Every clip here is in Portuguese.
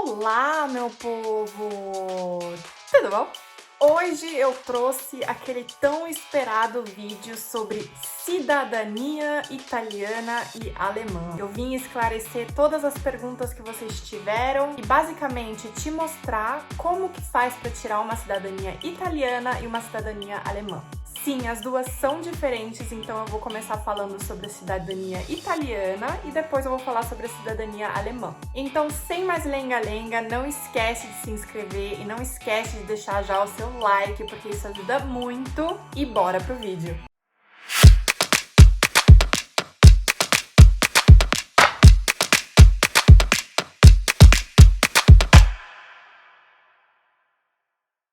Olá, meu povo! Tudo bom? Hoje eu trouxe aquele tão esperado vídeo sobre cidadania italiana e alemã. Eu vim esclarecer todas as perguntas que vocês tiveram e basicamente te mostrar como que faz para tirar uma cidadania italiana e uma cidadania alemã. Sim, as duas são diferentes, então eu vou começar falando sobre a cidadania italiana e depois eu vou falar sobre a cidadania alemã. Então, sem mais lenga-lenga, não esquece de se inscrever e não esquece de deixar já o seu like, porque isso ajuda muito. E bora pro vídeo!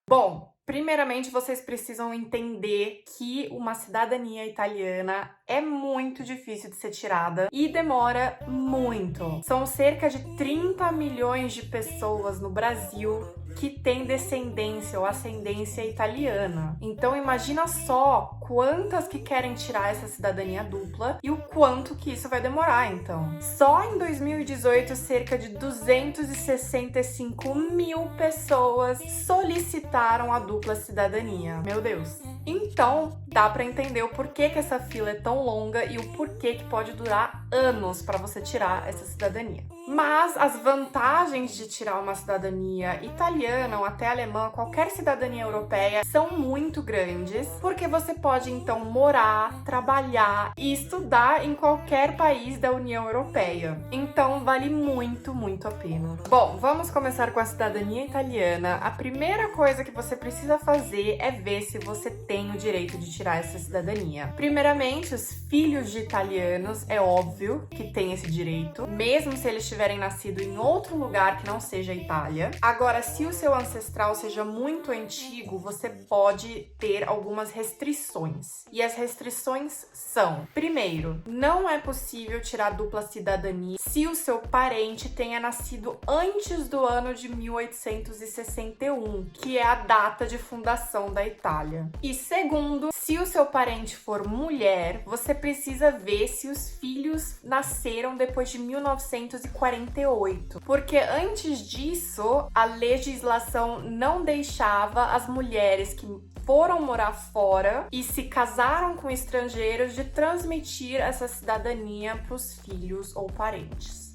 Bom, primeiramente vocês precisam entender que uma cidadania italiana é muito difícil de ser tirada e demora muito. São cerca de 30 milhões de pessoas no Brasil que têm descendência ou ascendência italiana. Então imagina só quantas que querem tirar essa cidadania dupla e o quanto que isso vai demorar, então. Só em 2018, cerca de 265 mil pessoas solicitaram a dupla cidadania. Meu Deus! Então, dá pra entender o porquê que essa fila é tão longa e o porquê que pode durar anos para você tirar essa cidadania. Mas as vantagens de tirar uma cidadania italiana ou até alemã, qualquer cidadania europeia, são muito grandes, porque você pode então morar, trabalhar e estudar em qualquer país da União Europeia. Então vale muito, muito a pena. Bom, vamos começar com a cidadania italiana. A primeira coisa que você precisa fazer é ver se você tem o direito de tirar essa cidadania. Primeiramente, os filhos de italianos, é óbvio que têm esse direito, mesmo se eles tiverem nascido em outro lugar que não seja a Itália. Agora, se o seu ancestral seja muito antigo, você pode ter algumas restrições. E as restrições são: primeiro, não é possível tirar dupla cidadania se o seu parente tenha nascido antes do ano de 1861, que é a data de fundação da Itália. E segundo, se o seu parente for mulher, você precisa ver se os filhos nasceram depois de 1948. Porque antes disso, a legislação não deixava as mulheres que foram morar fora e se casaram com estrangeiros de transmitir essa cidadania para os filhos ou parentes.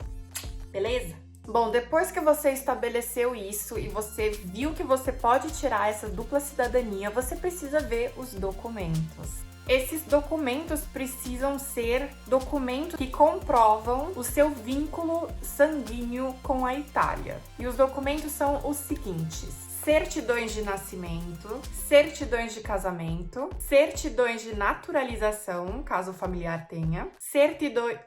Beleza? Bom, depois que você estabeleceu isso e você viu que você pode tirar essa dupla cidadania, você precisa ver os documentos. Esses documentos precisam ser documentos que comprovam o seu vínculo sanguíneo com a Itália. E os documentos são os seguintes: certidões de nascimento, certidões de casamento, certidões de naturalização, caso o familiar tenha, certidões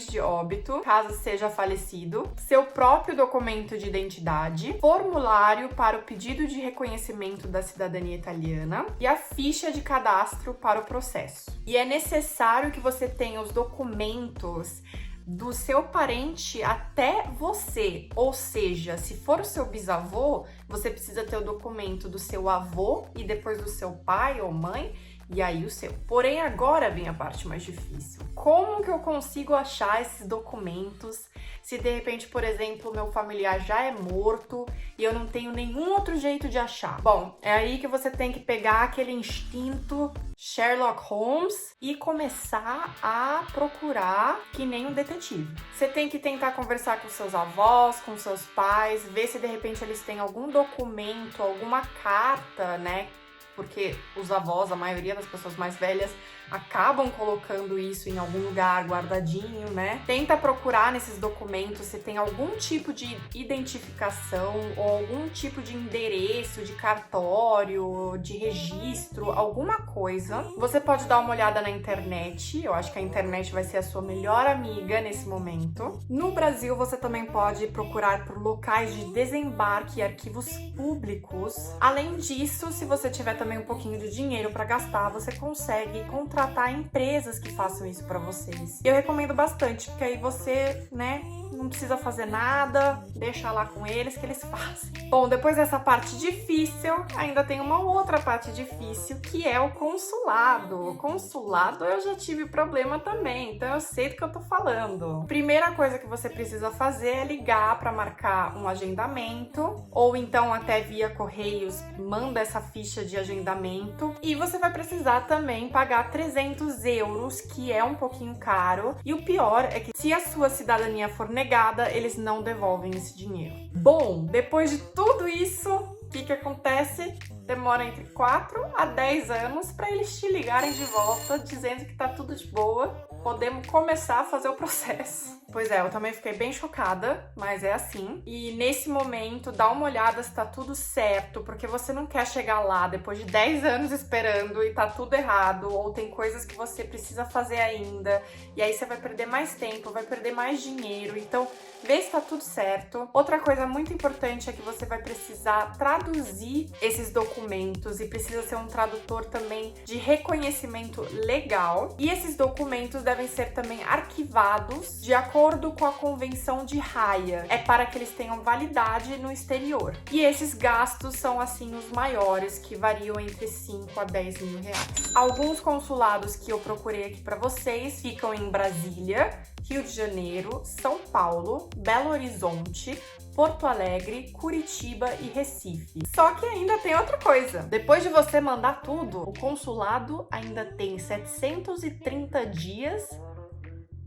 de óbito, caso seja falecido, seu próprio documento de identidade, formulário para o pedido de reconhecimento da cidadania italiana e a ficha de cadastro para o processo. E é necessário que você tenha os documentos do seu parente até você, ou seja, se for o seu bisavô, você precisa ter o documento do seu avô e depois do seu pai ou mãe, e aí o seu. Porém, agora vem a parte mais difícil. Como que eu consigo achar esses documentos se de repente, por exemplo, meu familiar já é morto e eu não tenho nenhum outro jeito de achar? Bom, é aí que você tem que pegar aquele instinto Sherlock Holmes e começar a procurar que nem um detetive. Você tem que tentar conversar com seus avós, com seus pais, ver se de repente eles têm algum documento, alguma carta, né? Porque os avós, a maioria das pessoas mais velhas, acabam colocando isso em algum lugar guardadinho, né? Tenta procurar nesses documentos se tem algum tipo de identificação ou algum tipo de endereço, de cartório, de registro, alguma coisa. Você pode dar uma olhada na internet, eu acho que a internet vai ser a sua melhor amiga nesse momento. No Brasil, você também pode procurar por locais de desembarque e arquivos públicos. Além disso, se você tiver também um pouquinho de dinheiro para gastar, você consegue contratar empresas que façam isso para vocês. Eu recomendo bastante, porque aí você, né, não precisa fazer nada, deixa lá com eles que eles fazem. Bom, depois dessa parte difícil, ainda tem uma outra parte difícil, que é o consulado. O consulado eu já tive problema também, então eu sei do que eu tô falando. Primeira coisa que você precisa fazer é ligar para marcar um agendamento, ou então até via correios, manda essa ficha de agendamento. E você vai precisar também pagar 300 euros, que é um pouquinho caro. E o pior é que se a sua cidadania for negada, eles não devolvem esse dinheiro. Bom, depois de tudo isso, o que acontece? Demora entre 4 a 10 anos para eles te ligarem de volta, dizendo que tá tudo de boa, podemos começar a fazer o processo. Pois é, eu também fiquei bem chocada, mas é assim. E nesse momento, dá uma olhada se tá tudo certo, porque você não quer chegar lá depois de 10 anos esperando e tá tudo errado, ou tem coisas que você precisa fazer ainda, e aí você vai perder mais tempo, vai perder mais dinheiro. Então, vê se tá tudo certo. Outra coisa muito importante é que você vai precisar traduzir esses documentos, e precisa ser um tradutor também de reconhecimento legal. E esses documentos devem ser também arquivados de acordo com a Convenção de Haia. É para que eles tenham validade no exterior. E esses gastos são, assim, os maiores, que variam entre 5 a 10 mil reais. Alguns consulados que eu procurei aqui para vocês ficam em Brasília, Rio de Janeiro, São Paulo, Belo Horizonte, Porto Alegre, Curitiba e Recife. Só que ainda tem outra coisa. Depois de você mandar tudo, o consulado ainda tem 730 dias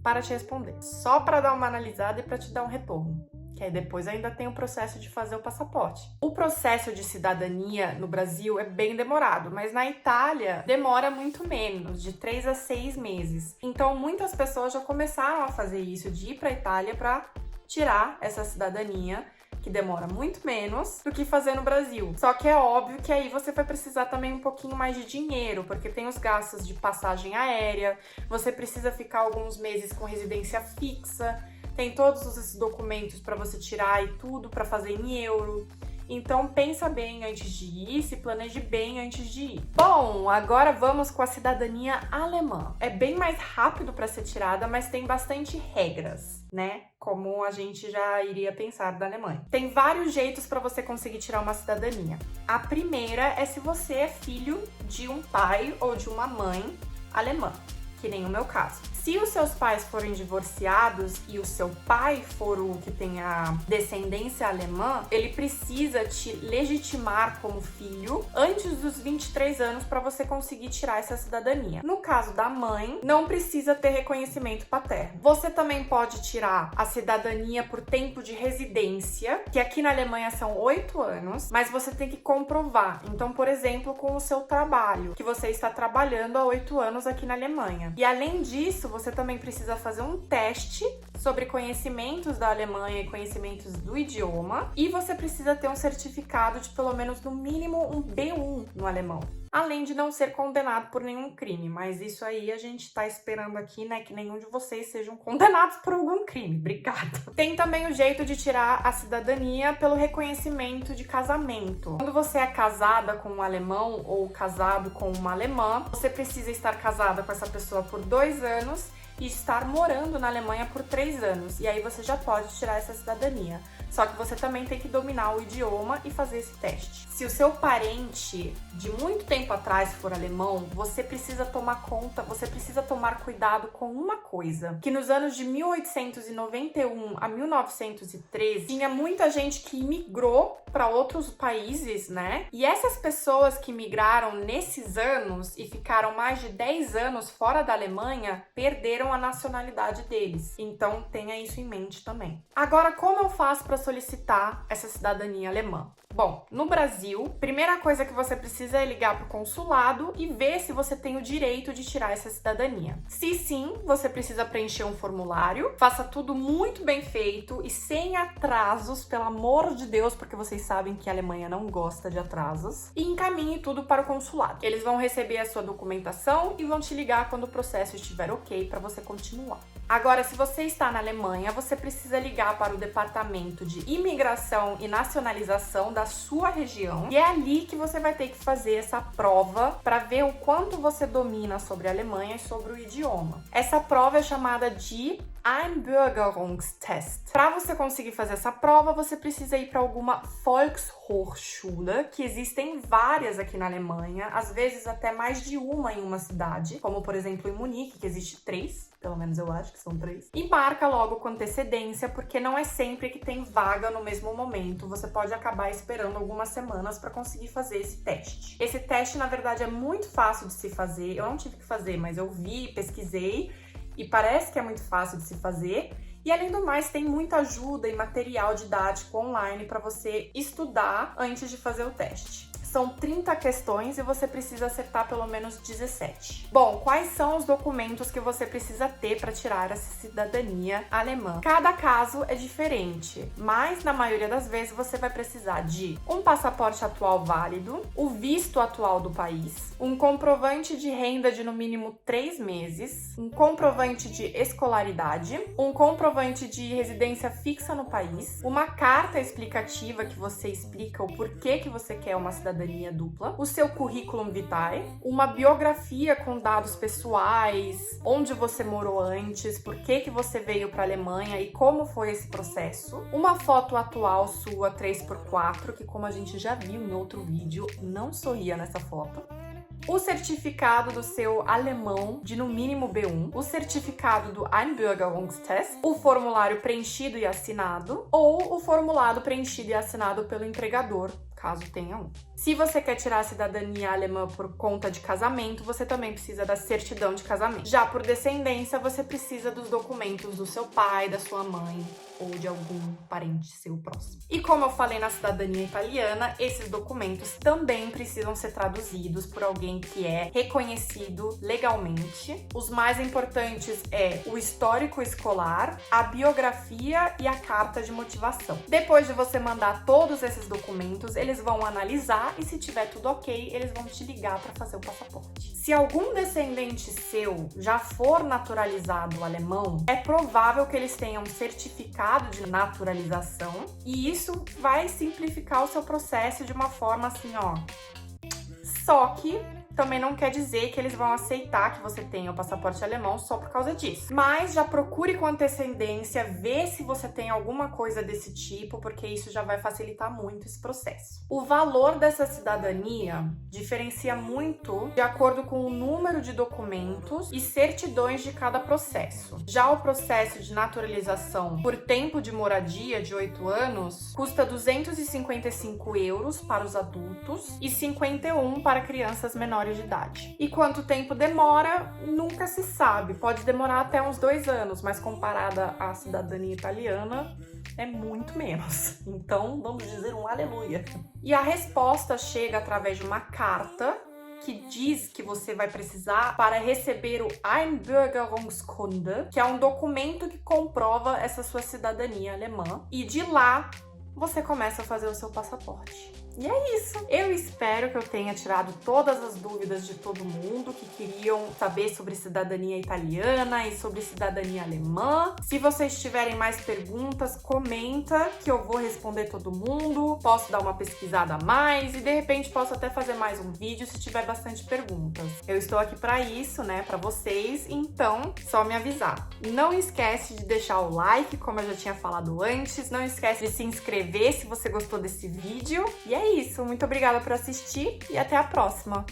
para te responder. Só para dar uma analisada e para te dar um retorno. Que aí depois ainda tem o processo de fazer o passaporte. O processo de cidadania no Brasil é bem demorado, mas na Itália demora muito menos, de 3 a 6 meses. Então muitas pessoas já começaram a fazer isso, de ir para a Itália para tirar essa cidadania, que demora muito menos do que fazer no Brasil. Só que é óbvio que aí você vai precisar também um pouquinho mais de dinheiro, porque tem os gastos de passagem aérea, você precisa ficar alguns meses com residência fixa, tem todos esses documentos para você tirar e tudo para fazer em euro. Então pensa bem antes de ir, se planeje bem antes de ir. Bom, agora vamos com a cidadania alemã. É bem mais rápido para ser tirada, mas tem bastante regras, né? Como a gente já iria pensar da Alemanha. Tem vários jeitos para você conseguir tirar uma cidadania. A primeira é se você é filho de um pai ou de uma mãe alemã, que nem o meu caso. Se os seus pais forem divorciados e o seu pai for o que tem a descendência alemã, ele precisa te legitimar como filho antes dos 23 anos para você conseguir tirar essa cidadania. No caso da mãe, não precisa ter reconhecimento paterno. Você também pode tirar a cidadania por tempo de residência, que aqui na Alemanha são 8 anos, mas você tem que comprovar. Então, por exemplo, com o seu trabalho, que você está trabalhando há 8 anos aqui na Alemanha. E além disso, você também precisa fazer um teste sobre conhecimentos da Alemanha e conhecimentos do idioma, e você precisa ter um certificado de pelo menos no mínimo um B1 no alemão. Além de não ser condenado por nenhum crime, mas isso aí a gente tá esperando aqui, né, que nenhum de vocês sejam condenados por algum crime. Obrigada. Tem também o jeito de tirar a cidadania pelo reconhecimento de casamento. Quando você é casada com um alemão ou casado com uma alemã, você precisa estar casada com essa pessoa por 2 anos e estar morando na Alemanha por 3 anos. E aí você já pode tirar essa cidadania. Só que você também tem que dominar o idioma e fazer esse teste. Se o seu parente de muito tempo atrás for alemão, você precisa tomar conta, você precisa tomar cuidado com uma coisa. Que nos anos de 1891 a 1913, tinha muita gente que imigrou para outros países, né? E essas pessoas que migraram nesses anos e ficaram mais de 10 anos fora da Alemanha, perderam a nacionalidade deles. Então tenha isso em mente também. Agora, como eu faço para solicitar essa cidadania alemã? Bom, no Brasil, primeira coisa que você precisa é ligar para o consulado e ver se você tem o direito de tirar essa cidadania. Se sim, você precisa preencher um formulário, faça tudo muito bem feito e sem atrasos, pelo amor de Deus, porque vocês sabem que a Alemanha não gosta de atrasos, e encaminhe tudo para o consulado. Eles vão receber a sua documentação e vão te ligar quando o processo estiver ok para você continuar. Agora, se você está na Alemanha, você precisa ligar para o Departamento de Imigração e Nacionalização da sua região, e é ali que você vai ter que fazer essa prova para ver o quanto você domina sobre a Alemanha e sobre o idioma. Essa prova é chamada de Einbürgerungstest. Para você conseguir fazer essa prova, você precisa ir para alguma Volkshochschule, que existem várias aqui na Alemanha, às vezes até mais de uma em uma cidade, como por exemplo em Munique, que existe 3. Pelo menos eu acho que são 3. E marca logo com antecedência, porque não é sempre que tem vaga no mesmo momento. Você pode acabar esperando algumas semanas para conseguir fazer esse teste. Esse teste, na verdade, é muito fácil de se fazer. Eu não tive que fazer, mas eu vi, pesquisei e parece que é muito fácil de se fazer. E além do mais, tem muita ajuda e material didático online para você estudar antes de fazer o teste. São 30 questões e você precisa acertar pelo menos 17. Bom, quais são os documentos que você precisa ter para tirar essa cidadania alemã? Cada caso é diferente, mas na maioria das vezes você vai precisar de um passaporte atual válido, o visto atual do país, um comprovante de renda de no mínimo 3 meses, um comprovante de escolaridade, um comprovante de residência fixa no país, uma carta explicativa que você explica o porquê que você quer uma cidadania dupla, o seu currículum vitae, uma biografia com dados pessoais, onde você morou antes, por que você veio para a Alemanha e como foi esse processo, uma foto atual sua 3x4, que como a gente já viu em outro vídeo, não sorria nessa foto, o certificado do seu alemão de no mínimo B1, o certificado do Einbürgerungstest, o formulário preenchido e assinado ou o formulário preenchido e assinado pelo empregador, caso tenha um. Se você quer tirar a cidadania alemã por conta de casamento, você também precisa da certidão de casamento. Já por descendência, você precisa dos documentos do seu pai, da sua mãe ou de algum parente seu próximo. E como eu falei na cidadania italiana, esses documentos também precisam ser traduzidos por alguém que é reconhecido legalmente. Os mais importantes é o histórico escolar, a biografia e a carta de motivação. Depois de você mandar todos esses documentos, eles vão analisar e se tiver tudo ok, eles vão te ligar para fazer o passaporte. Se algum descendente seu já for naturalizado alemão, é provável que eles tenham um certificado de naturalização e isso vai simplificar o seu processo de uma forma assim, ó. Só que também não quer dizer que eles vão aceitar que você tenha o passaporte alemão só por causa disso. Mas já procure com antecedência, vê se você tem alguma coisa desse tipo, porque isso já vai facilitar muito esse processo. O valor dessa cidadania diferencia muito de acordo com o número de documentos e certidões de cada processo. Já o processo de naturalização por tempo de moradia de 8 anos custa 255 euros para os adultos e 51 para crianças menores de idade. E quanto tempo demora, nunca se sabe. Pode demorar até uns 2 anos, mas comparada à cidadania italiana, é muito menos. Então, vamos dizer um aleluia. E a resposta chega através de uma carta que diz que você vai precisar para receber o Einbürgerungskunde, que é um documento que comprova essa sua cidadania alemã. E de lá, você começa a fazer o seu passaporte. E é isso. Eu espero que eu tenha tirado todas as dúvidas de todo mundo que queriam saber sobre cidadania italiana e sobre cidadania alemã. Se vocês tiverem mais perguntas, comenta que eu vou responder todo mundo. Posso dar uma pesquisada a mais e de repente posso até fazer mais um vídeo se tiver bastante perguntas. Eu estou aqui para isso, né, para vocês, então só me avisar. Não esquece de deixar o like, como eu já tinha falado antes. Não esquece de se inscrever se você gostou desse vídeo. E é isso, muito obrigada por assistir e até a próxima!